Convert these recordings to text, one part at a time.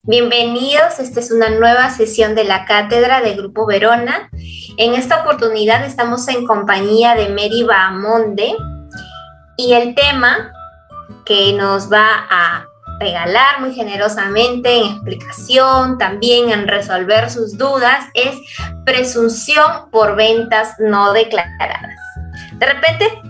Bienvenidos, esta es una nueva sesión de la cátedra de Grupo Verona. En esta oportunidad estamos en compañía de Mary Bahamonde y el tema que nos va a regalar muy generosamente en explicación, también en resolver sus dudas, es presunción por ventas no declaradas. De repente,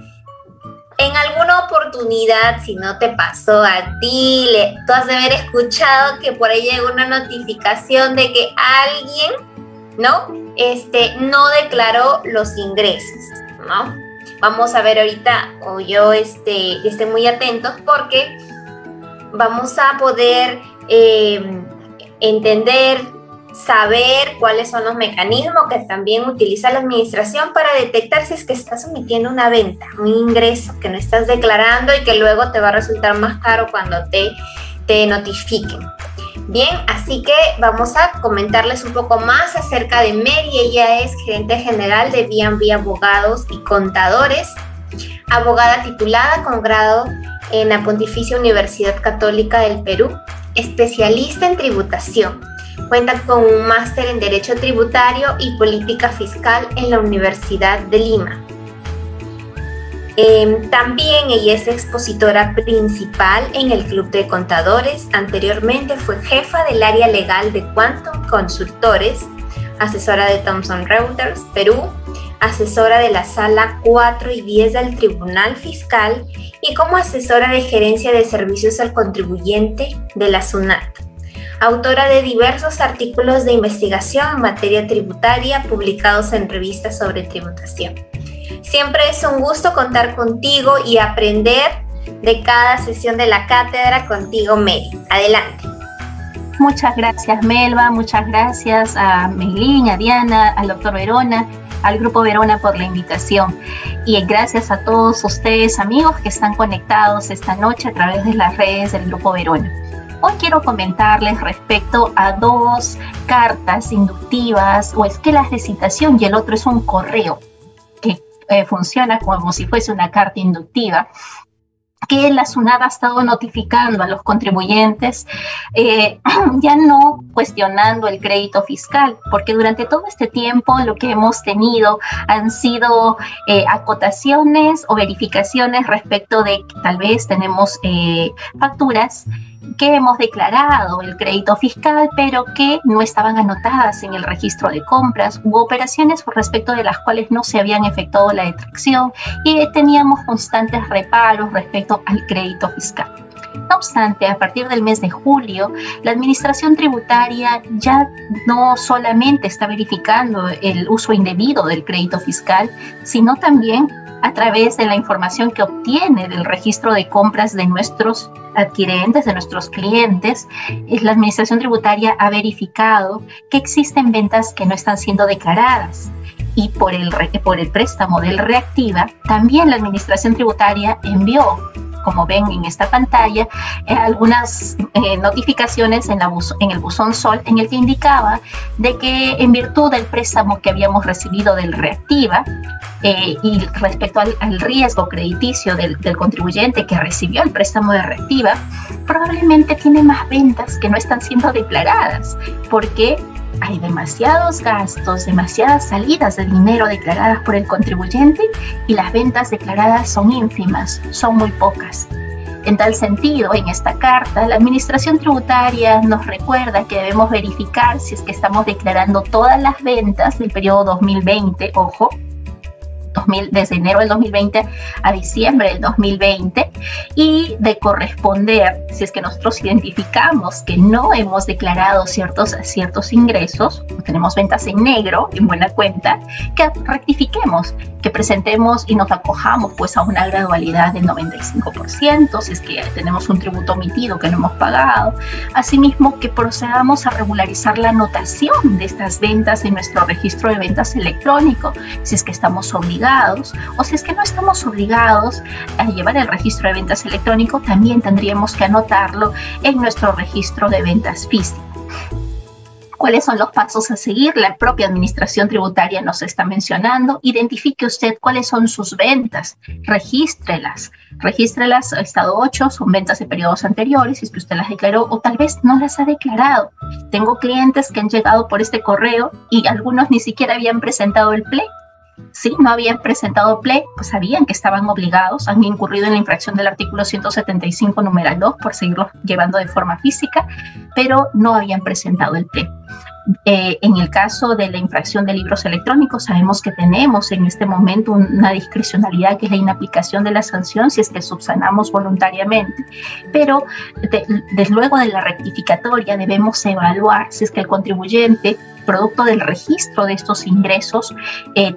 en alguna oportunidad, si no te pasó a ti, tú has de haber escuchado que por ahí llegó una notificación de que alguien, no declaró los ingresos, ¿no? Vamos a ver ahorita, estén muy atentos porque vamos a poder entender, saber cuáles son los mecanismos que también utiliza la administración para detectar si es que estás omitiendo una venta, un ingreso que no estás declarando y que luego te va a resultar más caro cuando te notifiquen. Bien, así que vamos a comentarles un poco más acerca de Mary. Ella es gerente general de B&B Abogados y Contadores, abogada titulada con grado en la Pontificia Universidad Católica del Perú, especialista en tributación. Cuenta con un máster en Derecho Tributario y Política Fiscal en la Universidad de Lima. También ella es expositora principal en el Club de Contadores. Anteriormente fue jefa del área legal de Quantum Consultores, asesora de Thomson Reuters Perú, asesora de la Sala 4 y 10 del Tribunal Fiscal y como asesora de gerencia de servicios al contribuyente de la SUNAT. Autora de diversos artículos de investigación en materia tributaria publicados en revistas sobre tributación. Siempre es un gusto contar contigo y aprender de cada sesión de la cátedra contigo, Mary. Adelante. Muchas gracias, Melba. Muchas gracias a Meilín, a Diana, al doctor Verona, al Grupo Verona por la invitación. Y gracias a todos ustedes, amigos, que están conectados esta noche a través de las redes del Grupo Verona. Hoy quiero comentarles respecto a dos cartas inductivas o esquelas de citación y el otro es un correo que funciona como si fuese una carta inductiva que la SUNAT ha estado notificando a los contribuyentes, ya no cuestionando el crédito fiscal, porque durante todo este tiempo lo que hemos tenido han sido acotaciones o verificaciones respecto de que tal vez tenemos facturas que hemos declarado el crédito fiscal, pero que no estaban anotadas en el registro de compras, u operaciones respecto de las cuales no se habían efectuado la detracción y teníamos constantes reparos respecto al crédito fiscal. No obstante, a partir del mes de julio, la Administración Tributaria ya no solamente está verificando el uso indebido del crédito fiscal, sino también a través de la información que obtiene del registro de compras de nuestros adquirentes, de nuestros clientes, la Administración Tributaria ha verificado que existen ventas que no están siendo declaradas. Y por el préstamo del Reactiva, también la Administración Tributaria envió, como ven en esta pantalla, algunas notificaciones en el buzón SOL en el que indicaba de que en virtud del préstamo que habíamos recibido del Reactiva y respecto al riesgo crediticio del contribuyente que recibió el préstamo de Reactiva, probablemente tiene más ventas que no están siendo declaradas porque hay demasiados gastos, demasiadas salidas de dinero declaradas por el contribuyente y las ventas declaradas son ínfimas, son muy pocas. En tal sentido, en esta carta, la Administración Tributaria nos recuerda que debemos verificar si es que estamos declarando todas las ventas del periodo 2020, ojo, desde enero del 2020 a diciembre del 2020 y de corresponder, si es que nosotros identificamos que no hemos declarado ciertos ingresos, tenemos ventas en negro, en buena cuenta, que rectifiquemos, que presentemos y nos acojamos pues a una gradualidad del 95%, si es que tenemos un tributo omitido que no hemos pagado, asimismo que procedamos a regularizar la anotación de estas ventas en nuestro registro de ventas electrónico, si es que estamos obligados o si es que no estamos obligados a llevar el registro de ventas electrónico, también tendríamos que anotarlo en nuestro registro de ventas físico. ¿Cuáles son los pasos a seguir? La propia administración tributaria nos está mencionando. Identifique usted cuáles son sus ventas, regístrelas. Regístrelas, estado 8, son ventas de periodos anteriores, si es que usted las declaró o tal vez no las ha declarado. Tengo clientes que han llegado por este correo y algunos ni siquiera habían presentado el PLE. Sí, no habían presentado PLE, pues sabían que estaban obligados, han incurrido en la infracción del artículo 175, numeral 2, por seguirlos llevando de forma física, pero no habían presentado el PLE. En el caso de la infracción de libros electrónicos, sabemos que tenemos en este momento una discrecionalidad que es la inaplicación de la sanción si es que subsanamos voluntariamente, pero luego de la rectificatoria debemos evaluar si es que el contribuyente, producto del registro de estos ingresos,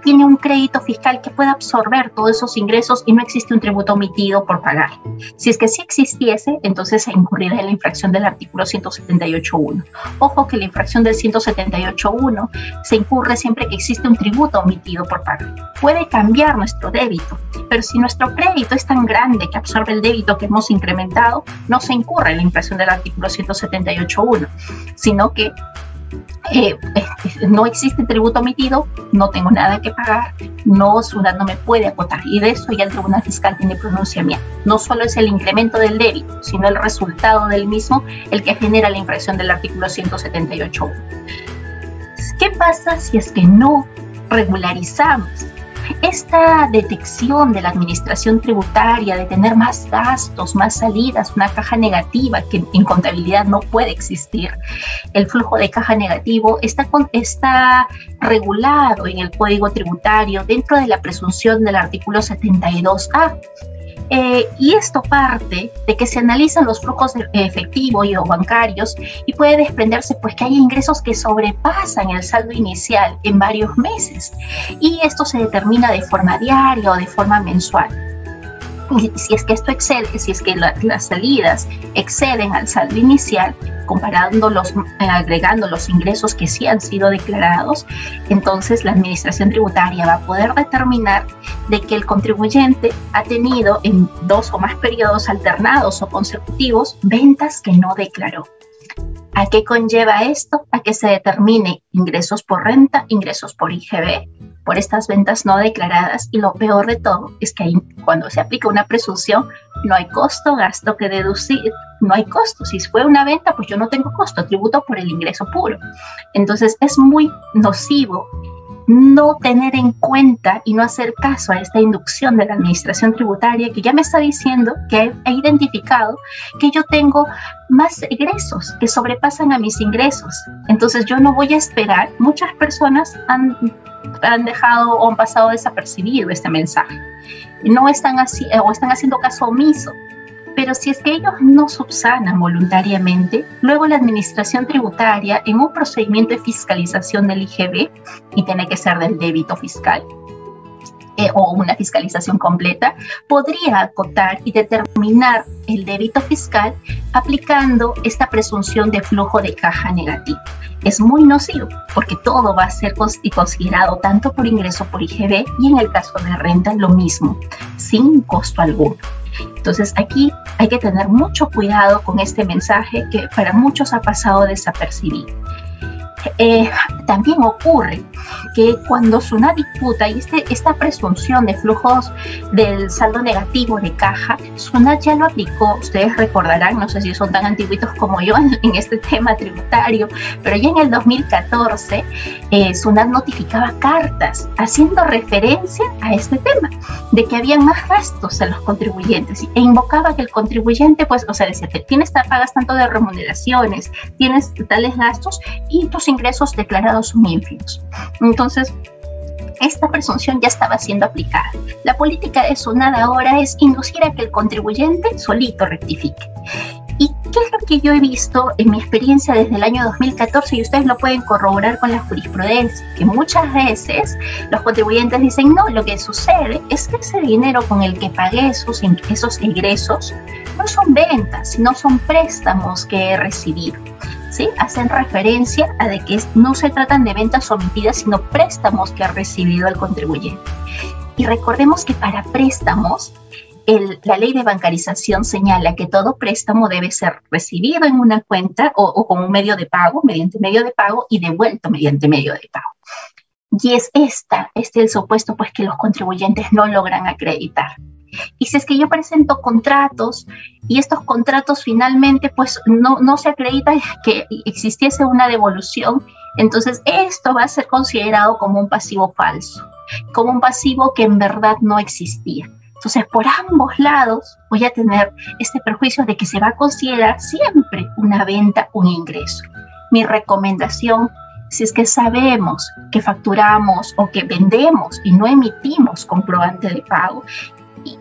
tiene un crédito fiscal que pueda absorber todos esos ingresos y no existe un tributo omitido por pagar. Si es que sí existiese, entonces se incurrirá en la infracción del artículo 178.1. Ojo que la infracción del 178.1 se incurre siempre que existe un tributo omitido por pagar. Puede cambiar nuestro débito, pero si nuestro crédito es tan grande que absorbe el débito que hemos incrementado, no se incurre en la infracción del artículo 178.1, sino que no existe tributo omitido, no tengo nada que pagar, SUNAT no me puede acotar, y de eso ya el Tribunal Fiscal tiene pronunciamiento. No solo es el incremento del débito, sino el resultado del mismo el que genera la infracción del artículo 178.1. ¿Qué pasa si es que no regularizamos esta detección de la administración tributaria de tener más gastos, más salidas, una caja negativa que en contabilidad no puede existir? El flujo de caja negativo está regulado en el Código Tributario dentro de la presunción del artículo 72A. Y esto parte de que se analizan los flujos de efectivo y o bancarios y puede desprenderse pues que hay ingresos que sobrepasan el saldo inicial en varios meses, y esto se determina de forma diaria o de forma mensual. Y si es que esto excede, si es que las salidas exceden al saldo inicial, agregando los ingresos que sí han sido declarados, entonces la administración tributaria va a poder determinar de que el contribuyente ha tenido en 2 o más periodos alternados o consecutivos ventas que no declaró. ¿A qué conlleva esto? A que se determine ingresos por renta, ingresos por IGB, por estas ventas no declaradas, y lo peor de todo es que ahí, cuando se aplica una presunción, no hay costo, gasto que deducir, no hay costo. Si fue una venta, pues yo no tengo costo, tributo por el ingreso puro. Entonces es muy nocivo no tener en cuenta y no hacer caso a esta inducción de la administración tributaria que ya me está diciendo, que he identificado que yo tengo más egresos que sobrepasan a mis ingresos. Entonces yo no voy a esperar. Muchas personas han dejado o han pasado desapercibido este mensaje. No están así, o están haciendo caso omiso. Pero si es que ellos no subsanan voluntariamente, luego la administración tributaria, en un procedimiento de fiscalización del IGB, y tiene que ser del débito fiscal, o una fiscalización completa, podría acotar y determinar el débito fiscal aplicando esta presunción de flujo de caja negativo. Es muy nocivo porque todo va a ser considerado tanto por ingreso por IGB, y en el caso de renta lo mismo, sin costo alguno. Entonces aquí hay que tener mucho cuidado con este mensaje que para muchos ha pasado desapercibido. También ocurre que cuando SUNAT disputa y esta presunción de flujos del saldo negativo de caja, SUNAT ya lo aplicó. Ustedes recordarán, no sé si son tan antiguitos como yo en este tema tributario, pero ya en el 2014 SUNAT notificaba cartas haciendo referencia a este tema, de que habían más gastos en los contribuyentes, e invocaba que el contribuyente, pues, o sea, decía, pagas tanto de remuneraciones, tienes tales gastos y tus ingresos declarados son ínfimos. Entonces, esta presunción ya estaba siendo aplicada. La política de SUNAT ahora es inducir a que el contribuyente solito rectifique. ¿Y qué es lo que yo he visto en mi experiencia desde el año 2014? Y ustedes lo pueden corroborar con la jurisprudencia, que muchas veces los contribuyentes dicen, no, lo que sucede es que ese dinero con el que pagué esos ingresos no son ventas, sino son préstamos que he recibido. ¿Sí? Hacen referencia a de que no se tratan de ventas omitidas, sino préstamos que ha recibido el contribuyente. Y recordemos que para préstamos la ley de bancarización señala que todo préstamo debe ser recibido en una cuenta o con un medio de pago, mediante medio de pago, y devuelto mediante medio de pago. Y es el supuesto pues que los contribuyentes no logran acreditar. Y si es que yo presento contratos y estos contratos finalmente pues no se acredita que existiese una devolución, entonces esto va a ser considerado como un pasivo falso, como un pasivo que en verdad no existía. Entonces, por ambos lados voy a tener este perjuicio de que se va a considerar siempre una venta, un ingreso. Mi recomendación, si es que sabemos que facturamos o que vendemos y no emitimos comprobante de pago,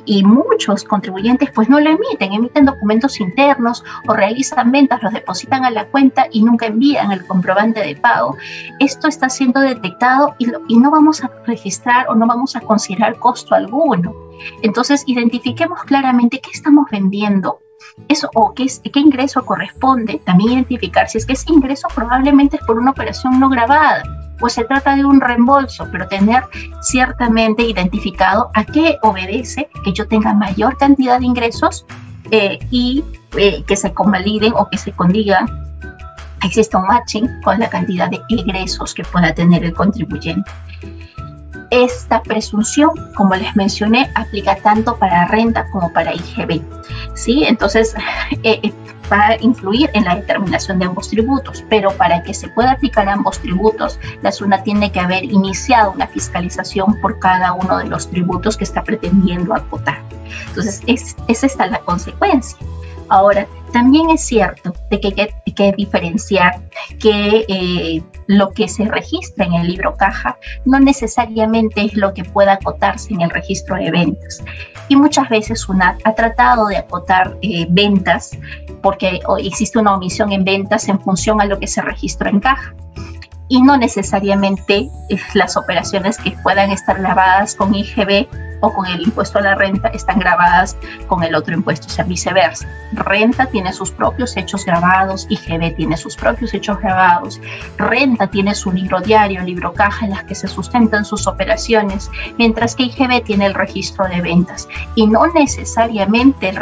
y muchos contribuyentes pues no lo emiten documentos internos o realizan ventas, los depositan a la cuenta y nunca envían el comprobante de pago. Esto está siendo detectado y no vamos a registrar o no vamos a considerar costo alguno. Entonces identifiquemos claramente qué estamos vendiendo, eso, o qué ingreso corresponde. También identificar si es que ese ingreso probablemente es por una operación no grabada, pues se trata de un reembolso, pero tener ciertamente identificado a qué obedece que yo tenga mayor cantidad de ingresos y que se convaliden o que se condigan, exista un matching con la cantidad de egresos que pueda tener el contribuyente. Esta presunción, como les mencioné, aplica tanto para renta como para IGB, ¿sí? Entonces, va a influir en la determinación de ambos tributos, pero para que se pueda aplicar ambos tributos, la SUNAT tiene que haber iniciado una fiscalización por cada uno de los tributos que está pretendiendo acotar. Entonces, es esta la consecuencia. Ahora, también es cierto de que hay que diferenciar que lo que se registra en el libro caja no necesariamente es lo que pueda acotarse en el registro de ventas. Y muchas veces SUNAT ha tratado de acotar ventas porque existe una omisión en ventas en función a lo que se registra en caja. Y no necesariamente las operaciones que puedan estar grabadas con IGB o con el impuesto a la renta están grabadas con el otro impuesto, o sea, viceversa. Renta tiene sus propios hechos grabados, IGB tiene sus propios hechos grabados, renta tiene su libro diario, libro caja en las que se sustentan sus operaciones, mientras que IGB tiene el registro de ventas. Y no necesariamente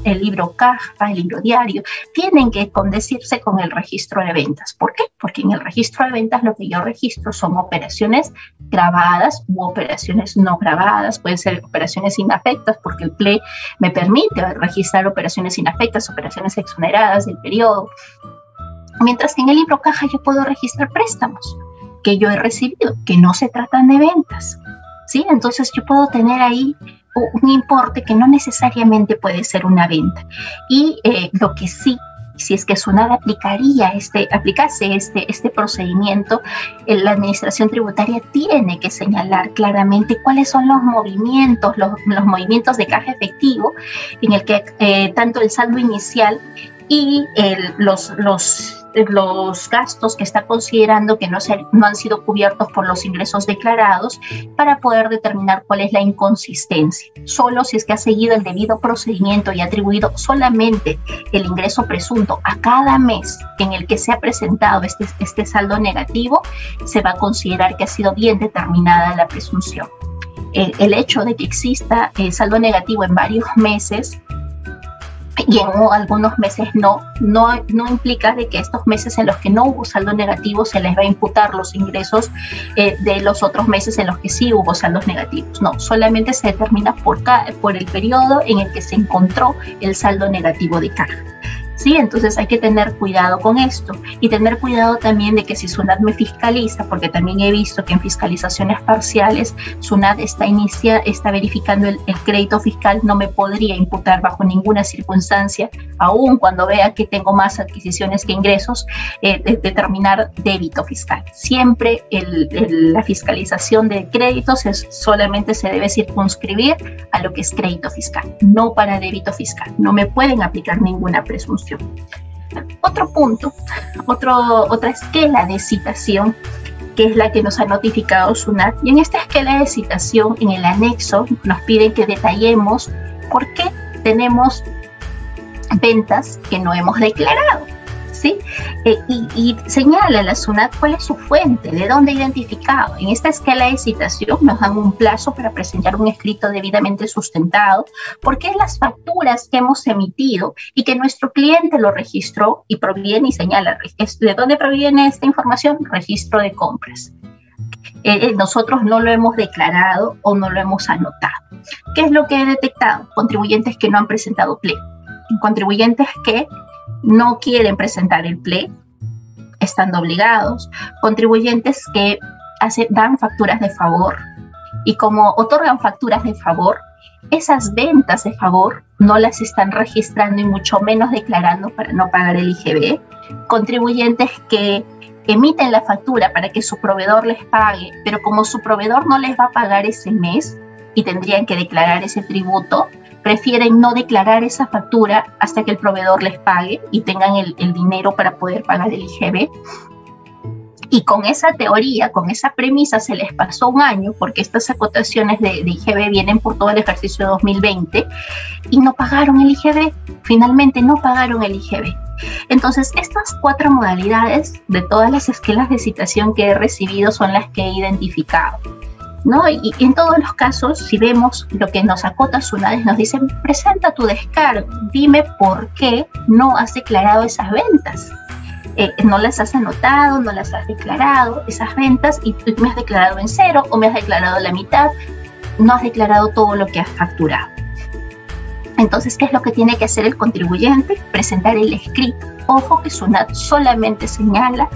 el libro caja, el libro diario, tienen que condecirse con el registro de ventas. ¿Por qué? Porque en el registro de ventas lo que yo registro son operaciones grabadas u operaciones no grabadas, pueden ser operaciones inafectas porque el PLE me permite registrar operaciones inafectas, operaciones exoneradas del periodo, mientras que en el libro caja yo puedo registrar préstamos que yo he recibido, que no se tratan de ventas, ¿sí? Entonces yo puedo tener ahí un importe que no necesariamente puede ser una venta. Y lo que sí, si es que SUNAT aplicase este procedimiento, la administración tributaria tiene que señalar claramente cuáles son los movimientos, los movimientos de caja efectivo en el que tanto el saldo inicial y los gastos que está considerando que no han sido cubiertos por los ingresos declarados, para poder determinar cuál es la inconsistencia. Solo si es que ha seguido el debido procedimiento y ha atribuido solamente el ingreso presunto a cada mes en el que se ha presentado este saldo negativo, se va a considerar que ha sido bien determinada la presunción. El hecho de que exista saldo negativo en varios meses y en algunos meses no implica de que estos meses en los que no hubo saldo negativo se les va a imputar los ingresos de los otros meses en los que sí hubo saldos negativos. No, solamente se determina por el periodo en el que se encontró el saldo negativo de caja. ¿Sí? Entonces hay que tener cuidado con esto y tener cuidado también de que si SUNAT me fiscaliza, porque también he visto que en fiscalizaciones parciales SUNAT está verificando el crédito fiscal, no me podría imputar bajo ninguna circunstancia, aun cuando vea que tengo más adquisiciones que ingresos, determinar débito fiscal. Siempre la fiscalización de créditos solamente se debe circunscribir a lo que es crédito fiscal, no para débito fiscal. No me pueden aplicar ninguna presunción. Otro punto, otra esquela de citación, que es la que nos ha notificado SUNAT, y en esta esquela de citación, en el anexo, nos piden que detallemos por qué tenemos ventas que no hemos declarado. ¿sí? Y señala a la SUNAT cuál es su fuente, de dónde ha identificado. En esta escala de citación nos dan un plazo para presentar un escrito debidamente sustentado, porque es las facturas que hemos emitido y que nuestro cliente lo registró y proviene y señala, ¿de dónde proviene esta información? Registro de compras. Nosotros no lo hemos declarado o no lo hemos anotado. ¿Qué es lo que he detectado? Contribuyentes que no han presentado PLE, contribuyentes que no quieren presentar el PLE, estando obligados, contribuyentes que dan facturas de favor, y como otorgan facturas de favor, esas ventas de favor no las están registrando y mucho menos declarando para no pagar el IGB, contribuyentes que emiten la factura para que su proveedor les pague, pero como su proveedor no les va a pagar ese mes y tendrían que declarar ese tributo, prefieren no declarar esa factura hasta que el proveedor les pague y tengan el dinero para poder pagar el IGB. Y con esa teoría, con esa premisa, se les pasó un año, porque estas acotaciones de IGB vienen por todo el ejercicio de 2020, y no pagaron el IGB, finalmente no pagaron el IGB. Entonces, estas 4 modalidades de todas las escalas de citación que he recibido son las que he identificado, ¿no? Y en todos los casos, si vemos lo que nos acota SUNAT, nos dicen, presenta tu descargo, dime por qué no has declarado esas ventas. No las has anotado, no las has declarado, esas ventas, y tú me has declarado en cero o me has declarado la mitad, no has declarado todo lo que has facturado. Entonces, ¿qué es lo que tiene que hacer el contribuyente? Presentar el escrito. Ojo que SUNAT solamente señala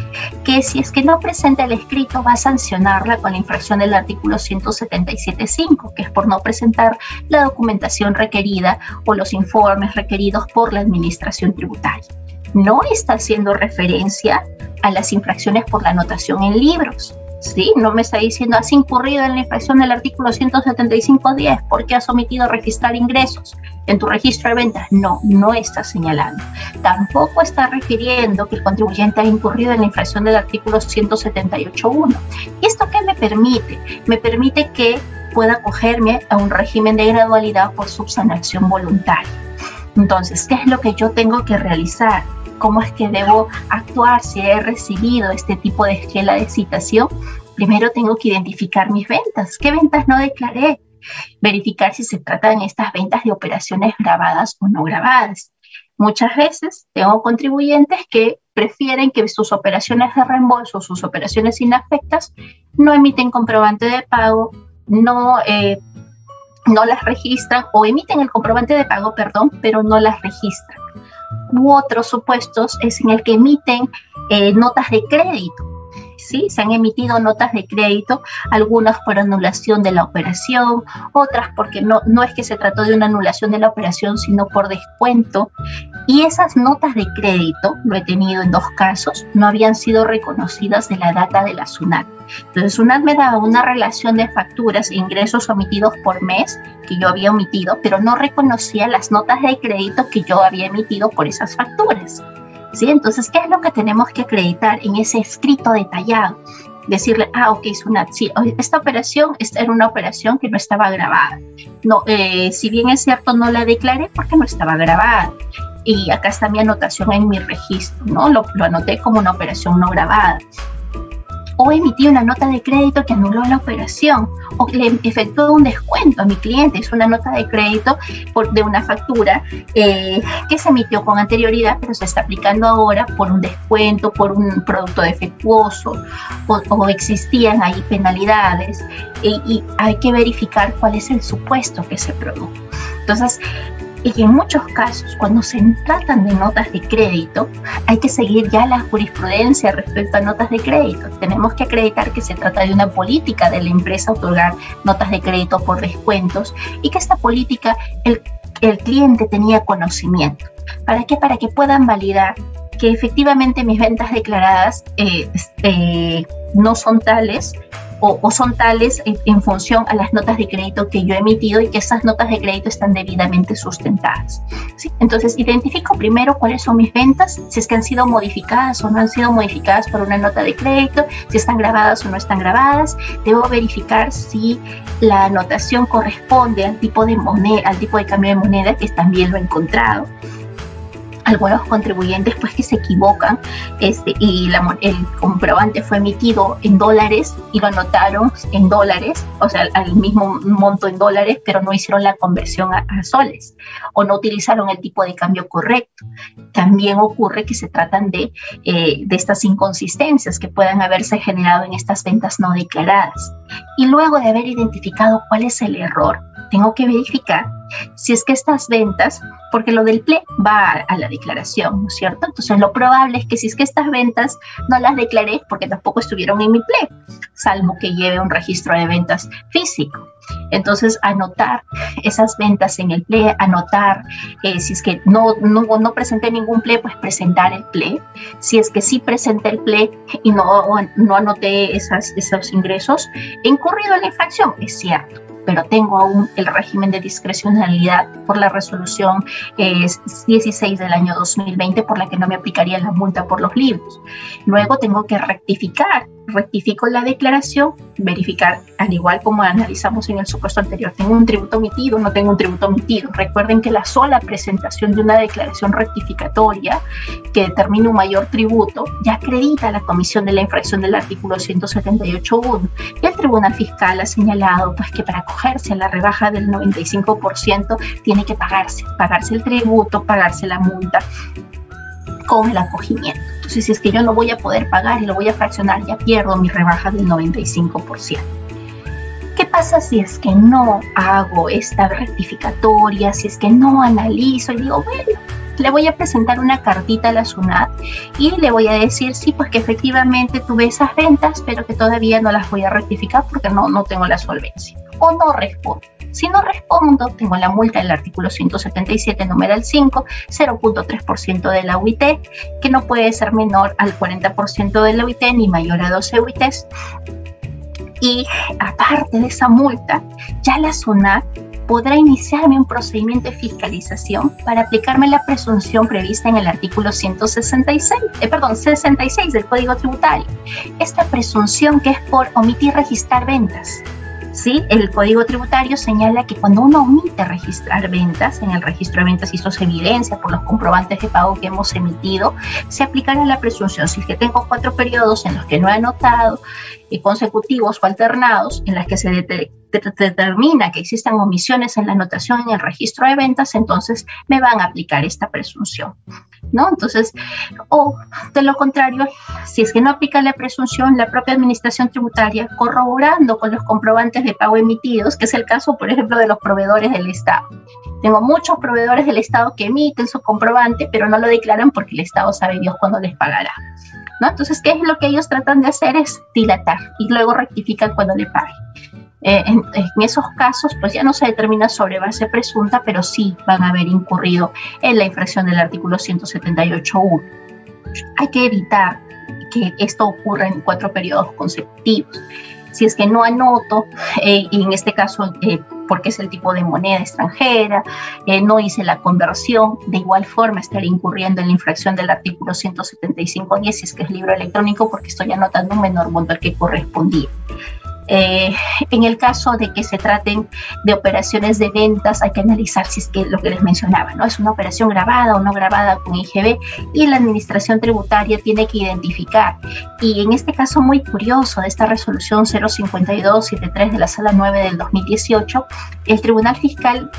que si es que no presenta el escrito va a sancionarla con la infracción del artículo 177.5, que es por no presentar la documentación requerida o los informes requeridos por la administración tributaria. No está haciendo referencia a las infracciones por la anotación en libros, ¿sí? No me está diciendo, has incurrido en la infracción del artículo 175.10 porque has omitido registrar ingresos en tu registro de ventas. No, no está señalando. Tampoco está refiriendo que el contribuyente ha incurrido en la infracción del artículo 178.1. ¿Y esto qué me permite? Me permite que pueda acogerme a un régimen de gradualidad por subsanación voluntaria. Entonces, ¿qué es lo que yo tengo que realizar? ¿Cómo es que debo actuar si he recibido este tipo de esquela de citación? Primero tengo que identificar mis ventas. ¿Qué ventas no declaré? Verificar si se tratan estas ventas de operaciones grabadas o no grabadas. Muchas veces tengo contribuyentes que prefieren que sus operaciones de reembolso, sus operaciones inafectas, no emiten comprobante de pago, no las registran, o emiten el comprobante de pago, perdón, pero no las registran. U otros supuestos es en el que emiten notas de crédito, ¿sí? Se han emitido notas de crédito, algunas por anulación de la operación, otras porque no es que se trató de una anulación de la operación, sino por descuento. Y esas notas de crédito, lo he tenido en 2 casos, no habían sido reconocidas de la data de la SUNAT. Entonces, SUNAT me daba una relación de facturas e ingresos omitidos por mes que yo había omitido, pero no reconocía las notas de crédito que yo había emitido por esas facturas, ¿sí? Entonces, ¿qué es lo que tenemos que acreditar en ese escrito detallado? Decirle, ok, SUNAT, sí, esta operación era una operación que no estaba grabada. No, si bien es cierto, no la declaré porque no estaba grabada. Y acá está mi anotación en mi registro, ¿no? Lo anoté como una operación no grabada. O emití una nota de crédito que anuló la operación, o le efectuó un descuento a mi cliente, es una nota de crédito de una factura que se emitió con anterioridad, pero se está aplicando ahora por un descuento, por un producto defectuoso, o existían ahí penalidades, y hay que verificar cuál es el supuesto que se produjo. Entonces, y en muchos casos, cuando se tratan de notas de crédito, hay que seguir ya la jurisprudencia respecto a notas de crédito. Tenemos que acreditar que se trata de una política de la empresa otorgar notas de crédito por descuentos y que esta política el cliente tenía conocimiento. ¿Para qué? Para que puedan validar que efectivamente mis ventas declaradas no son tales o son tales en función a las notas de crédito que yo he emitido y que esas notas de crédito están debidamente sustentadas, ¿sí? Entonces, identifico primero cuáles son mis ventas, si es que han sido modificadas o no han sido modificadas por una nota de crédito, si están grabadas o no están grabadas. Debo verificar si la anotación corresponde al tipo de moneda, al tipo de cambio de moneda, que también lo he encontrado. algunos contribuyentes pues que se equivocan y el comprobante fue emitido en dólares y lo anotaron en dólares, o sea, al mismo monto en dólares, pero no hicieron la conversión a soles o no utilizaron el tipo de cambio correcto. También ocurre que se tratan de estas inconsistencias que puedan haberse generado en estas ventas no declaradas. Y luego de haber identificado cuál es el error, tengo que verificar si es que estas ventas, porque lo del PLE va a la declaración, ¿no es cierto? Entonces lo probable es que si es que estas ventas no las declaré porque tampoco estuvieron en mi PLE, salvo que lleve un registro de ventas físico. Entonces anotar esas ventas en el PLE, anotar si es que no presenté ningún PLE, pues presentar el PLE. Si es que sí presenté el PLE y no anoté esos ingresos, he incurrido en la infracción, es cierto, pero tengo aún el régimen de discrecionalidad por la resolución 16 del año 2020, por la que no me aplicaría la multa por los libros. Luego tengo que rectifico la declaración, verificar, al igual como analizamos en el supuesto anterior, ¿tengo un tributo omitido o no tengo un tributo omitido? Recuerden que la sola presentación de una declaración rectificatoria que determine un mayor tributo ya acredita la comisión de la infracción del artículo 178.1 y el Tribunal Fiscal ha señalado pues que para acogerse a la rebaja del 95% tiene que pagarse el tributo, pagarse la multa con el acogimiento. Entonces, si es que yo no voy a poder pagar y lo voy a fraccionar, ya pierdo mi rebaja del 95%. ¿Qué pasa si es que no hago esta rectificatoria, si es que no analizo y digo, bueno, le voy a presentar una cartita a la SUNAT y le voy a decir, sí, pues que efectivamente tuve esas ventas, pero que todavía no las voy a rectificar porque no tengo la solvencia? O no respondo. Si no respondo, tengo la multa del artículo 177, numeral 5, 0.3% de la UIT, que no puede ser menor al 40% de la UIT ni mayor a 12 UITs. Y aparte de esa multa, ya la SUNAT podrá iniciarme un procedimiento de fiscalización para aplicarme la presunción prevista en el artículo 66 del Código Tributario. Esta presunción que es por omitir registrar ventas. ¿Sí? El Código Tributario señala que cuando uno omite registrar ventas, en el registro de ventas y esto se evidencia por los comprobantes de pago que hemos emitido, se aplicará la presunción. Si es que tengo 4 periodos en los que no he anotado, consecutivos o alternados, en las que se determina que existan omisiones en la anotación en el registro de ventas, entonces me van a aplicar esta presunción, ¿no? Entonces, o de lo contrario, si es que no aplica la presunción, la propia administración tributaria, corroborando con los comprobantes de pago emitidos, que es el caso, por ejemplo, de los proveedores del Estado. Tengo muchos proveedores del Estado que emiten su comprobante, pero no lo declaran porque el Estado sabe Dios cuándo les pagará, ¿no? Entonces, ¿qué es lo que ellos tratan de hacer? Es dilatar y luego rectifican cuando le paguen. En esos casos, pues ya no se determina sobre base presunta, pero sí van a haber incurrido en la infracción del artículo 178.1. Hay que evitar que esto ocurra en 4 periodos consecutivos. Si es que no anoto, y en este caso, porque es el tipo de moneda extranjera, no hice la conversión, de igual forma estaré incurriendo en la infracción del artículo 175.10 si es que es libro electrónico, porque estoy anotando un menor monto al que correspondía. En el caso de que se traten de operaciones de ventas, hay que analizar si es que lo que les mencionaba, ¿no? Es una operación grabada o no grabada con IGB, y la administración tributaria tiene que identificar. Y en este caso muy curioso de esta resolución 05273 de la Sala 9 del 2018, el Tribunal Fiscal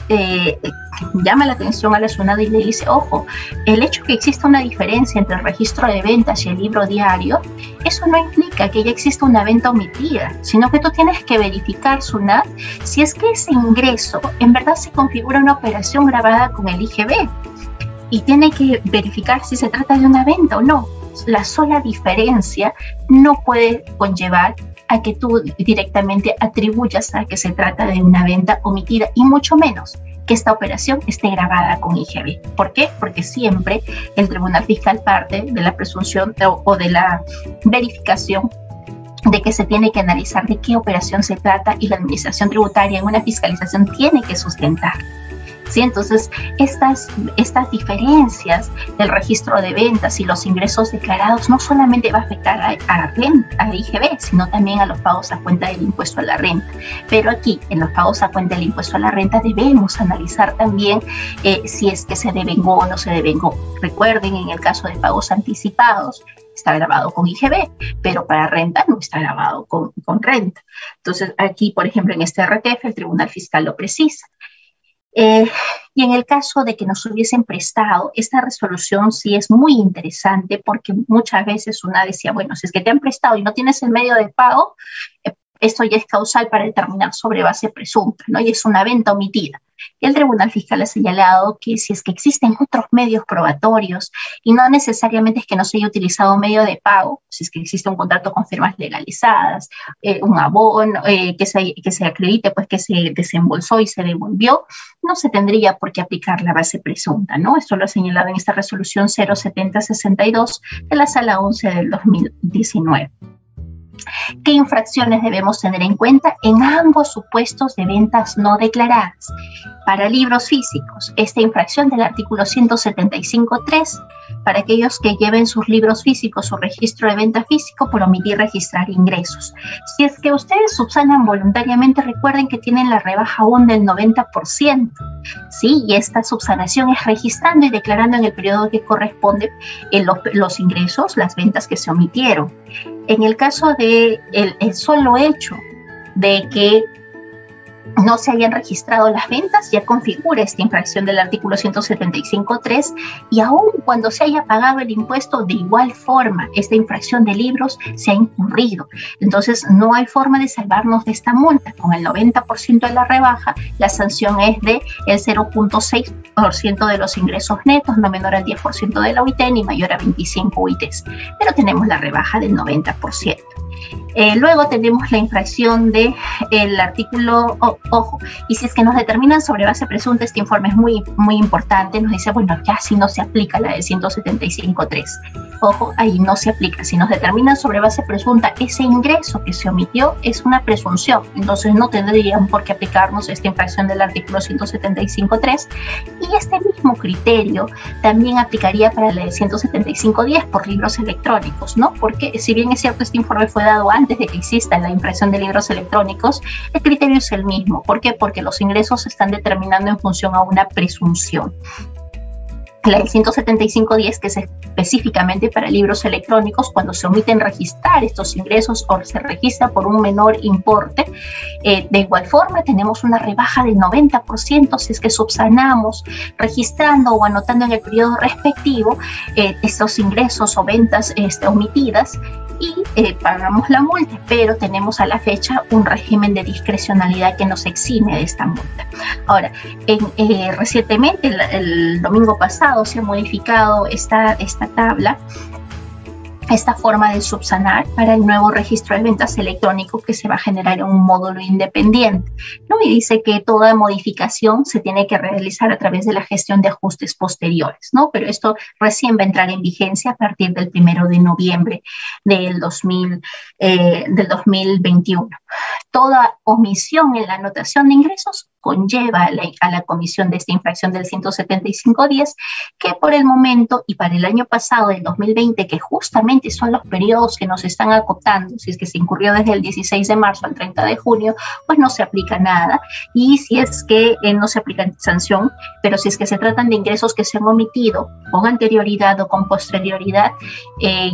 llama la atención a la SUNAT y le dice, ojo, el hecho que exista una diferencia entre el registro de ventas y el libro diario, eso no implica que ya exista una venta omitida, sino que tú tienes que verificar, SUNAT, si es que ese ingreso en verdad se configura una operación grabada con el IGB, y tiene que verificar si se trata de una venta o no. La sola diferencia no puede conllevar a que tú directamente atribuyas a que se trata de una venta omitida, y mucho menos que esta operación esté grabada con IGB. ¿Por qué? Porque siempre el Tribunal Fiscal parte de la presunción o de la verificación de que se tiene que analizar de qué operación se trata, y la administración tributaria en una fiscalización tiene que sustentar. ¿sí? Entonces, estas diferencias del registro de ventas y los ingresos declarados no solamente va a afectar a IGB, sino también a los pagos a cuenta del impuesto a la renta. Pero aquí, en los pagos a cuenta del impuesto a la renta, debemos analizar también si es que se devengó o no se devengó. Recuerden, en el caso de pagos anticipados, está grabado con IGB, pero para renta no está grabado con renta. Entonces, aquí, por ejemplo, en este RTF, el Tribunal Fiscal lo precisa. Y en el caso de que nos hubiesen prestado, esta resolución sí es muy interesante, porque muchas veces una decía, bueno, si es que te han prestado y no tienes el medio de pago, esto ya es causal para determinar sobre base presunta, ¿no? Y es una venta omitida. Y el Tribunal Fiscal ha señalado que si es que existen otros medios probatorios y no necesariamente es que no se haya utilizado medio de pago, si es que existe un contrato con firmas legalizadas, un abono, que se acredite pues que se desembolsó y se devolvió, no se tendría por qué aplicar la base presunta, ¿no? Esto lo ha señalado en esta resolución 07062 de la Sala 11 del 2019. ¿Qué infracciones debemos tener en cuenta en ambos supuestos de ventas no declaradas? Para libros físicos, esta infracción del artículo 175.3, para aquellos que lleven sus libros físicos, su registro de venta físico por omitir registrar ingresos. Si es que ustedes subsanan voluntariamente, recuerden que tienen la rebaja aún del 90%, ¿sí? Y esta subsanación es registrando y declarando en el periodo que corresponde los ingresos, las ventas que se omitieron. En el caso de el solo hecho de que no se hayan registrado las ventas, ya configura esta infracción del artículo 175.3, y aún cuando se haya pagado el impuesto, de igual forma, esta infracción de libros se ha incurrido. Entonces, no hay forma de salvarnos de esta multa. Con el 90% de la rebaja, la sanción es de el 0.6% de los ingresos netos, no menor al 10% de la UIT, ni mayor a 25 UITs. Pero tenemos la rebaja del 90%. Luego tenemos la infracción del artículo, ojo, y si es que nos determinan sobre base presunta, este informe es muy, muy importante, nos dice, bueno, ya si no se aplica la de 175.3. Ojo, ahí no se aplica. Si nos determinan sobre base presunta, ese ingreso que se omitió es una presunción, entonces no tendrían por qué aplicarnos esta infracción del artículo 175.3, y este mismo criterio también aplicaría para la de 175.10 por libros electrónicos, ¿no? Porque si bien es cierto, este informe fue dado antes de que exista la impresión de libros electrónicos, el criterio es el mismo. ¿Por qué? Porque los ingresos se están determinando en función a una presunción. La del 175.10, que es específicamente para libros electrónicos, cuando se omiten registrar estos ingresos o se registra por un menor importe, de igual forma tenemos una rebaja del 90% si es que subsanamos registrando o anotando en el periodo respectivo estos ingresos o ventas omitidas, y pagamos la multa, pero tenemos a la fecha un régimen de discrecionalidad que nos exime de esta multa. Ahora, recientemente, el domingo pasado, se ha modificado esta tabla, esta forma de subsanar para el nuevo registro de ventas electrónico que se va a generar en un módulo independiente, ¿no? Y dice que toda modificación se tiene que realizar a través de la gestión de ajustes posteriores, ¿no? Pero esto recién va a entrar en vigencia a partir del 1 de noviembre del 2021. Toda omisión en la anotación de ingresos conlleva a la comisión de esta infracción del 175.10, que por el momento y para el año pasado, del 2020, que justamente son los periodos que nos están acotando, si es que se incurrió desde el 16 de marzo al 30 de junio, pues no se aplica nada. Y si es que no se aplica sanción, pero si es que se tratan de ingresos que se han omitido con anterioridad o con posterioridad,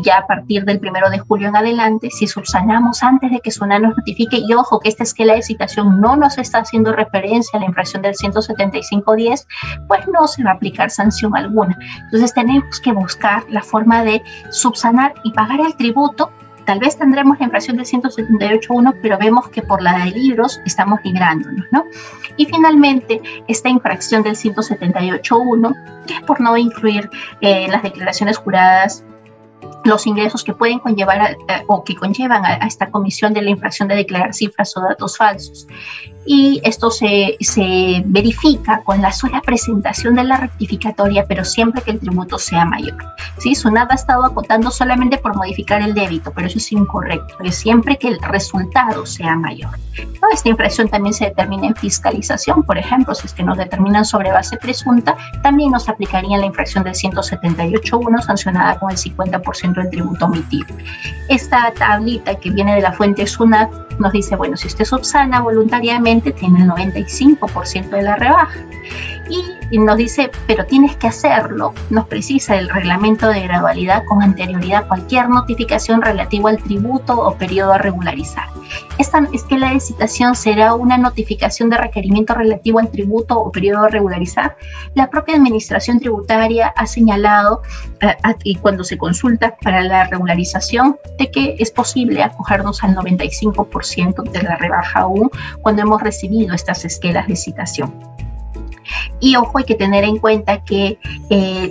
ya a partir del 1 de julio en adelante, si subsanamos antes de que SUNAT nos notifique, y ojo que esta esquela de citación no nos está haciendo referencia a la infracción del 175.10, pues no se va a aplicar sanción alguna. Entonces tenemos que buscar la forma de subsanar y pagar el tributo. Tal vez tendremos la infracción del 178.1, pero vemos que por la de libros estamos librándonos, ¿no? Y finalmente, esta infracción del 178.1, que es por no incluir las declaraciones juradas los ingresos que pueden conllevar o que conllevan a esta comisión de la infracción de declarar cifras o datos falsos. Y esto se verifica con la sola presentación de la rectificatoria, pero siempre que el tributo sea mayor. ¿Sí? SUNAT ha estado acotando solamente por modificar el débito, pero eso es incorrecto, es siempre que el resultado sea mayor. ¿No? Esta infracción también se determina en fiscalización, por ejemplo, si es que nos determinan sobre base presunta, también nos aplicaría la infracción del 178.1 sancionada con el 50% del tributo omitido. Esta tablita que viene de la fuente SUNAT nos dice, bueno, si usted subsana voluntariamente, tiene el 95% de la rebaja. Y nos dice, pero tienes que hacerlo, nos precisa el reglamento de gradualidad con anterioridad a cualquier notificación relativa al tributo o periodo a regularizar. Esta esquela de citación será una notificación de requerimiento relativo al tributo o periodo a regularizar. La propia administración tributaria ha señalado, y cuando se consulta para la regularización, de que es posible acogernos al 95% de la rebaja aún cuando hemos recibido estas esquelas de citación. Y ojo, hay que tener en cuenta que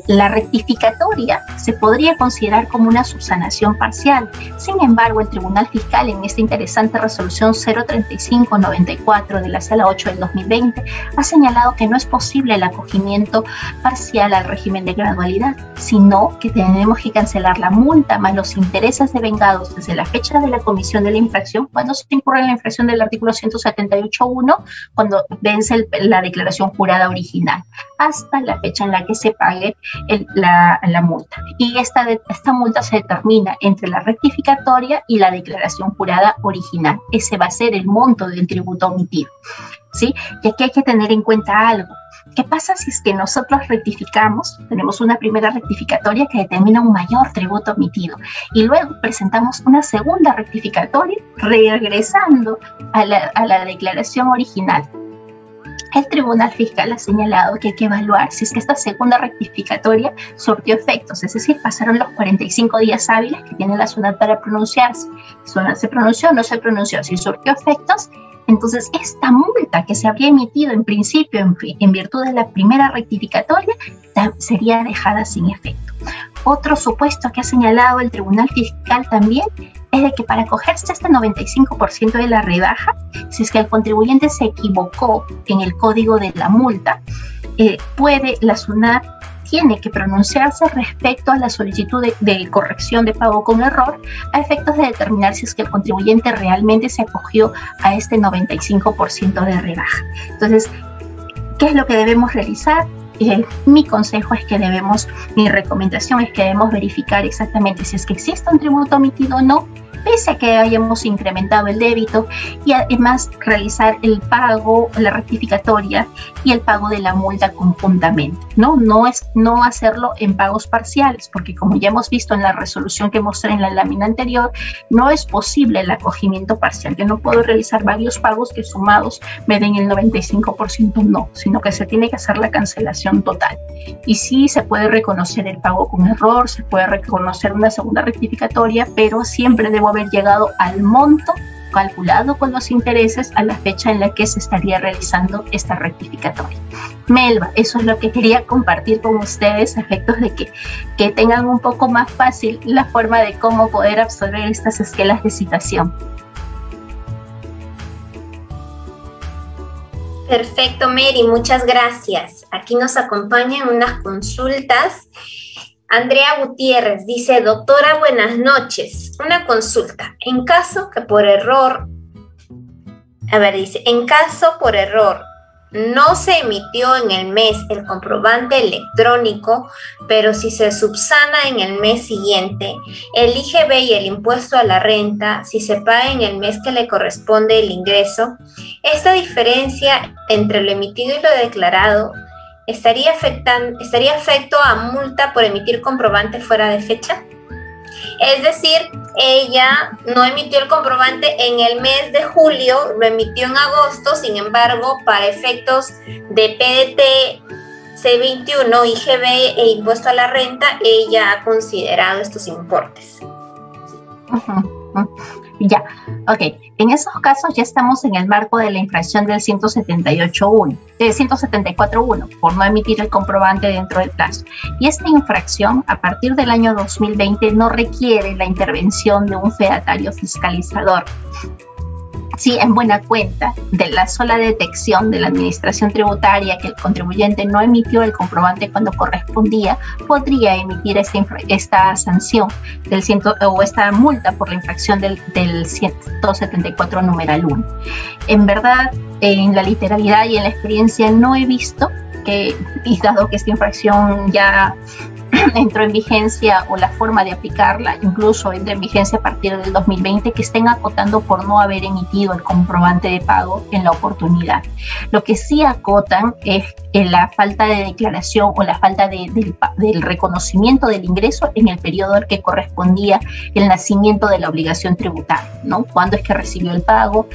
la rectificatoria se podría considerar como una subsanación parcial. Sin embargo, el Tribunal Fiscal, en esta interesante resolución 03594 de la Sala 8 del 2020, ha señalado que no es posible el acogimiento parcial al régimen de gradualidad, sino que tenemos que cancelar la multa más los intereses devengados desde la fecha de la comisión de la infracción, cuando se incurre en la infracción del artículo 178.1, cuando vence la declaración jurada original, hasta la fecha en la que se pague la multa. Y esta multa se determina entre la rectificatoria y la declaración jurada original. Ese va a ser el monto del tributo omitido, ¿sí? Y aquí hay que tener en cuenta algo. ¿Qué pasa si es que nosotros rectificamos, tenemos una primera rectificatoria que determina un mayor tributo omitido y luego presentamos una segunda rectificatoria regresando a la declaración original? El Tribunal Fiscal ha señalado que hay que evaluar si es que esta segunda rectificatoria surtió efectos, es decir, pasaron los 45 días hábiles que tiene la SUNAT para pronunciarse. SUNAT se pronunció o no se pronunció, si surtió efectos, entonces esta multa que se habría emitido en principio en virtud de la primera rectificatoria sería dejada sin efecto. Otro supuesto que ha señalado el Tribunal Fiscal también es de que para acogerse a este 95% de la rebaja, si es que el contribuyente se equivocó en el código de la multa, la SUNAT tiene que pronunciarse respecto a la solicitud de corrección de pago con error a efectos de determinar si es que el contribuyente realmente se acogió a este 95% de rebaja. Entonces, ¿qué es lo que debemos realizar? Mi consejo es que mi recomendación es que debemos verificar exactamente si es que existe un tributo omitido o no, pese a que hayamos incrementado el débito, y además realizar el pago, la rectificatoria y el pago de la multa conjuntamente, ¿no? No hacerlo en pagos parciales, porque como ya hemos visto en la resolución que mostré en la lámina anterior, no es posible el acogimiento parcial. Yo no puedo realizar varios pagos que sumados me den el 95%, no, sino que se tiene que hacer la cancelación total. Y sí se puede reconocer el pago con error, se puede reconocer una segunda rectificatoria, pero siempre debo haber llegado al monto calculado con los intereses a la fecha en la que se estaría realizando esta rectificatoria. Melba, eso es lo que quería compartir con ustedes a efectos de que tengan un poco más fácil la forma de cómo poder absorber estas esquelas de citación. Perfecto, Mary, muchas gracias. Aquí nos acompañan unas consultas. Andrea Gutiérrez dice: doctora, buenas noches. Una consulta. En caso por error no se emitió en el mes el comprobante electrónico, pero si se subsana en el mes siguiente, el IGB y el impuesto a la renta, si se paga en el mes que le corresponde el ingreso, esta diferencia entre lo emitido y lo declarado ¿estaría afecto a multa por emitir comprobante fuera de fecha? Es decir, ella no emitió el comprobante en el mes de julio, lo emitió en agosto, sin embargo, para efectos de PDT, C21, IGB e impuesto a la renta, ella ha considerado estos importes. Ya, ok. En esos casos ya estamos en el marco de la infracción del 178.1, 174.1, por no emitir el comprobante dentro del plazo. Y esta infracción, a partir del año 2020, no requiere la intervención de un fedatario fiscalizador. Sí, en buena cuenta de la sola detección de la administración tributaria que el contribuyente no emitió el comprobante cuando correspondía, podría emitir esta sanción o esta multa por la infracción del 174 numeral 1. En verdad, en la literalidad y en la experiencia no he visto que, y dado que esta infracción ya entró en vigencia, o la forma de aplicarla incluso entra en vigencia a partir del 2020, que estén acotando por no haber emitido el comprobante de pago en la oportunidad. Lo que sí acotan es la falta de declaración o la falta del reconocimiento del ingreso en el periodo al que correspondía el nacimiento de la obligación tributaria, ¿no? ¿Cuándo es que recibió el pago?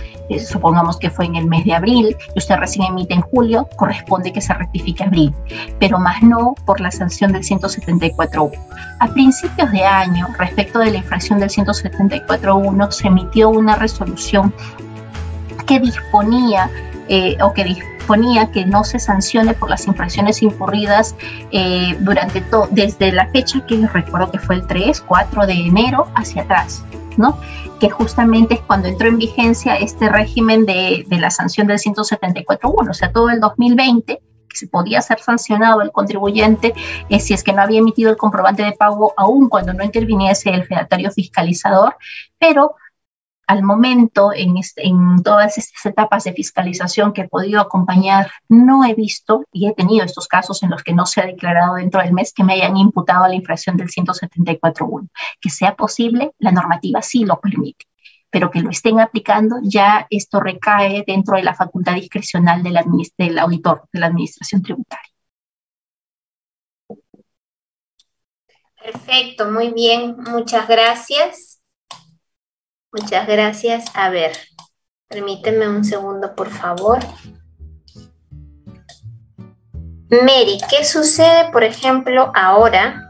Supongamos que fue en el mes de abril y usted recién emite en julio, corresponde que se rectifique abril, pero más no por la sanción del 174.1. A principios de año, respecto de la infracción del 174.1, se emitió una resolución que disponía que no se sancione por las infracciones incurridas desde la fecha que recuerdo que fue el 4 de enero hacia atrás, ¿no? Que justamente es cuando entró en vigencia este régimen de la sanción del 174.1, o sea, todo el 2020, que se podía ser sancionado el contribuyente si es que no había emitido el comprobante de pago aún cuando no interviniese el fedatario fiscalizador, pero al momento, en todas estas etapas de fiscalización que he podido acompañar, no he visto, y he tenido estos casos en los que no se ha declarado dentro del mes, que me hayan imputado la infracción del 174.1. Que sea posible, la normativa sí lo permite, pero que lo estén aplicando, ya esto recae dentro de la facultad discrecional del auditor de la administración tributaria. Perfecto, muy bien, muchas gracias. Muchas gracias. A ver, permíteme un segundo, por favor. Mary, ¿qué sucede, por ejemplo, ahora?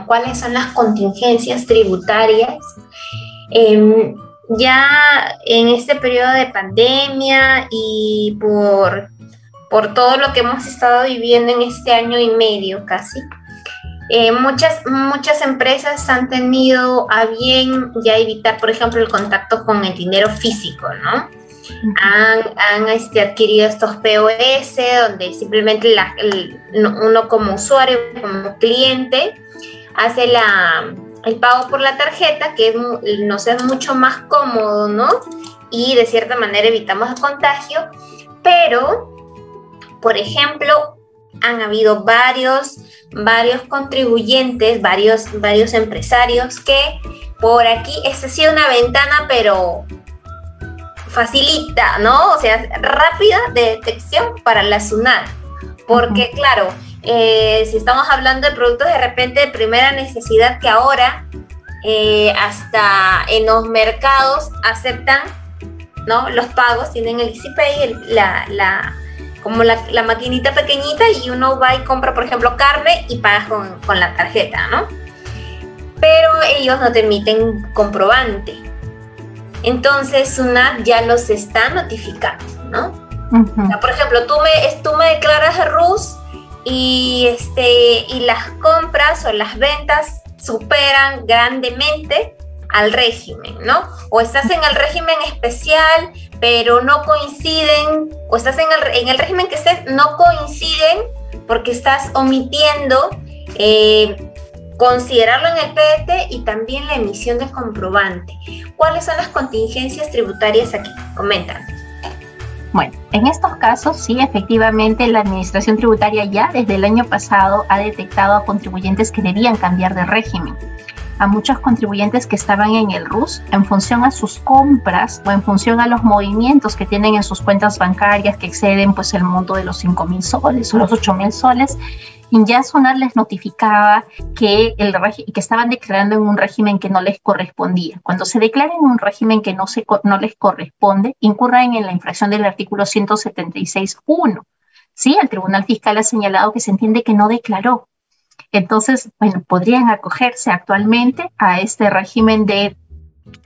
¿Cuáles son las contingencias tributarias? Ya en este periodo de pandemia y por todo lo que hemos estado viviendo en este año y medio casi, muchas empresas han tenido a bien ya evitar, por ejemplo, el contacto con el dinero físico, ¿no? Han adquirido estos POS, donde simplemente uno como usuario, como cliente, hace el pago por la tarjeta, que nos es mucho más cómodo, ¿no? Y de cierta manera evitamos el contagio, pero, por ejemplo, han habido varios contribuyentes, varios empresarios que por aquí, esta ha sido una ventana, pero facilita, ¿no? O sea, rápida de detección para la SUNAT. Porque, claro, si estamos hablando de productos de repente de primera necesidad que ahora hasta en los mercados aceptan, ¿no? Los pagos, tienen el EasyPay, como la maquinita pequeñita, y uno va y compra, por ejemplo, carne y paga con la tarjeta, ¿no? Pero ellos no te emiten comprobante. Entonces, SUNAT ya los está notificando, ¿no? O sea, por ejemplo, tú me declaras RUS y las compras o las ventas superan grandemente al régimen, ¿no? O estás en el régimen especial, pero no coinciden, o estás en el régimen que estés, no coinciden porque estás omitiendo considerarlo en el PDT y también la emisión del comprobante. ¿Cuáles son las contingencias tributarias aquí? Comentan. Bueno, en estos casos, sí, efectivamente, la Administración Tributaria ya desde el año pasado ha detectado a contribuyentes que debían cambiar de régimen. A muchos contribuyentes que estaban en el RUS, en función a sus compras o en función a los movimientos que tienen en sus cuentas bancarias que exceden pues el monto de los 5.000 soles o los 8.000 soles, ya SUNAT les notificaba que estaban declarando en un régimen que no les correspondía. Cuando se declara en un régimen que no les corresponde, incurren en la infracción del artículo 176.1. ¿Sí? El Tribunal Fiscal ha señalado que se entiende que no declaró. Entonces, bueno, podrían acogerse actualmente a este régimen de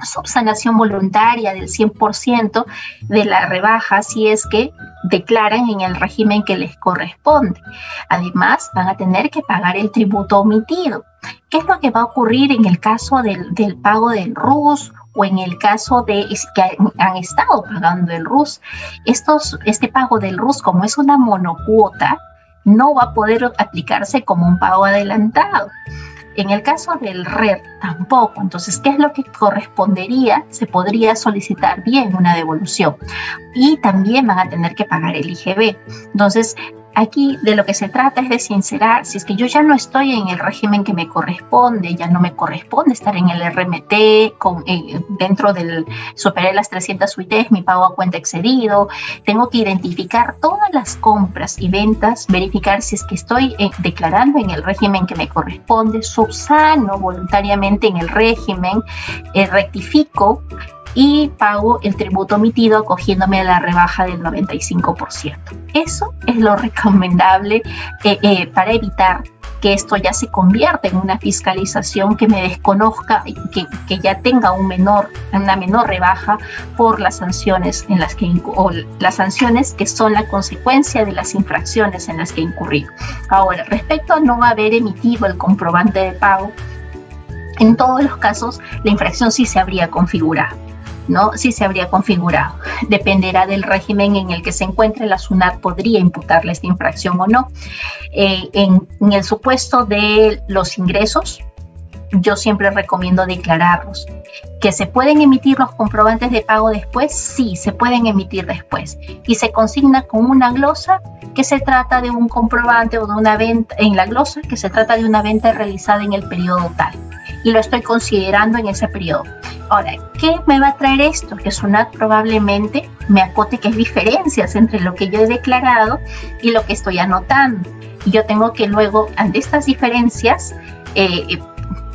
subsanación voluntaria del 100% de la rebaja si es que declaran en el régimen que les corresponde. Además, van a tener que pagar el tributo omitido. ¿Qué es lo que va a ocurrir en el caso del pago del RUS o en el caso de que han estado pagando el RUS? Este pago del RUS, como es una monocuota, no va a poder aplicarse como un pago adelantado. En el caso del RER tampoco. Entonces, ¿qué es lo que correspondería? Se podría solicitar bien una devolución y también van a tener que pagar el IGB. Entonces, aquí de lo que se trata es de sincerar, si es que yo ya no estoy en el régimen que me corresponde, ya no me corresponde estar en el RMT, dentro del, superé las 300 UITs, mi pago a cuenta excedido, tengo que identificar todas las compras y ventas, verificar si es que estoy declarando en el régimen que me corresponde, subsano voluntariamente en el régimen, rectifico y pago el tributo omitido acogiéndome a la rebaja del 95%. Eso es lo recomendable para evitar que esto ya se convierta en una fiscalización que me desconozca, que ya tenga una menor rebaja por las sanciones las sanciones que son la consecuencia de las infracciones en las que he incurrido. Ahora, respecto a no haber emitido el comprobante de pago, en todos los casos la infracción sí se habría configurado. ¿No? Sí se habría configurado. Dependerá del régimen en el que se encuentre, la SUNAT podría imputarle esta infracción o no. En el supuesto de los ingresos, yo siempre recomiendo declararlos. ¿Que se pueden emitir los comprobantes de pago después? Sí, se pueden emitir después. Y se consigna con una glosa que se trata de un comprobante o de una venta, en la glosa que se trata de una venta realizada en el periodo tal. Y lo estoy considerando en ese periodo. Ahora, ¿qué me va a traer esto? Que SUNAT probablemente me acote que hay diferencias entre lo que yo he declarado y lo que estoy anotando. Y yo tengo que luego, ante estas diferencias,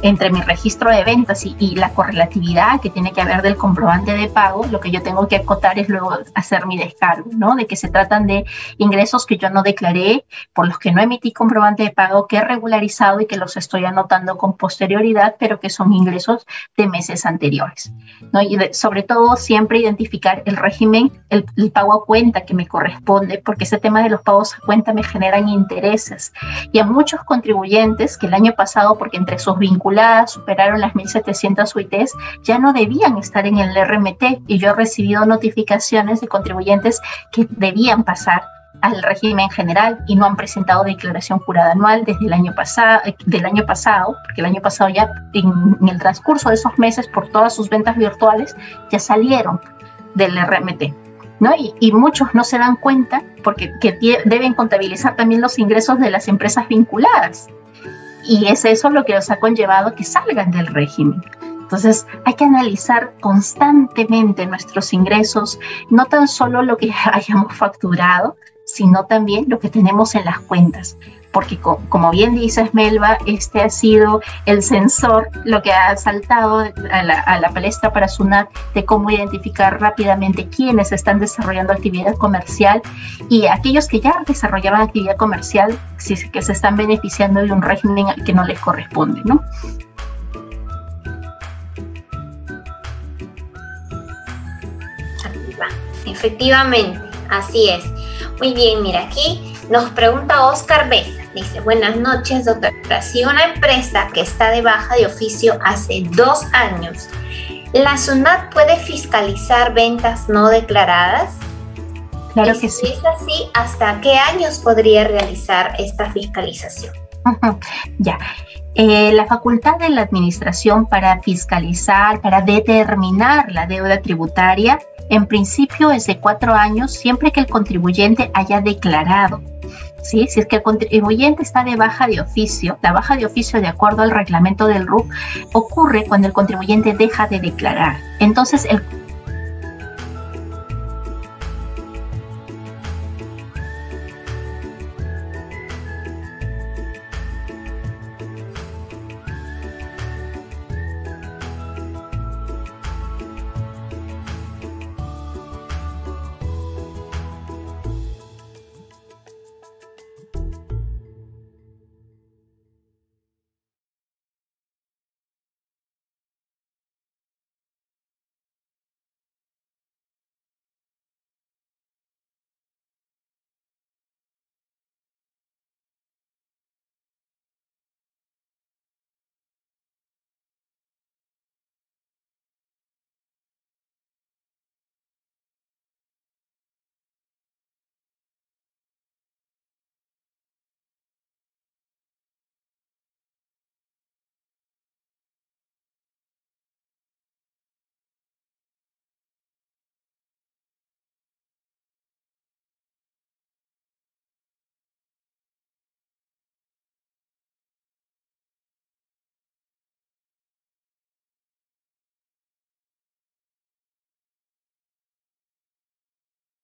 entre mi registro de ventas y la correlatividad que tiene que haber del comprobante de pago, lo que yo tengo que acotar es luego hacer mi descargo, ¿no? De que se tratan de ingresos que yo no declaré, por los que no emití comprobante de pago, que he regularizado y que los estoy anotando con posterioridad, pero que son ingresos de meses anteriores, ¿no? Y sobre todo siempre identificar el régimen, el pago a cuenta que me corresponde, porque ese tema de los pagos a cuenta me generan intereses. Y a muchos contribuyentes que el año pasado, porque entre sus vinculados superaron las 1.700 UITs, ya no debían estar en el RMT, y yo he recibido notificaciones de contribuyentes que debían pasar al régimen general y no han presentado declaración jurada anual desde el año pasado, porque el año pasado ya en el transcurso de esos meses, por todas sus ventas virtuales, ya salieron del RMT, ¿no? Y muchos no se dan cuenta porque deben contabilizar también los ingresos de las empresas vinculadas. Y es eso lo que los ha conllevado a que salgan del régimen. Entonces, hay que analizar constantemente nuestros ingresos, no tan solo lo que hayamos facturado, sino también lo que tenemos en las cuentas. Porque, como bien dices, Melba, este ha sido el sensor, lo que ha saltado a la palestra para SUNAT de cómo identificar rápidamente quiénes están desarrollando actividad comercial y aquellos que ya desarrollaban actividad comercial, que se están beneficiando de un régimen al que no les corresponde, ¿no? Efectivamente, así es. Muy bien, mira, aquí nos pregunta Oscar Besa. Dice, buenas noches, doctora. Si una empresa que está de baja de oficio hace 2 años, ¿la SUNAT puede fiscalizar ventas no declaradas? Claro que sí. Si es así, ¿hasta qué años podría realizar esta fiscalización? Ya. La facultad de la administración para fiscalizar, para determinar la deuda tributaria, en principio es de 4 años, siempre que el contribuyente haya declarado. ¿Sí? Si es que el contribuyente está de baja de oficio, la baja de oficio de acuerdo al reglamento del RUC ocurre cuando el contribuyente deja de declarar. Entonces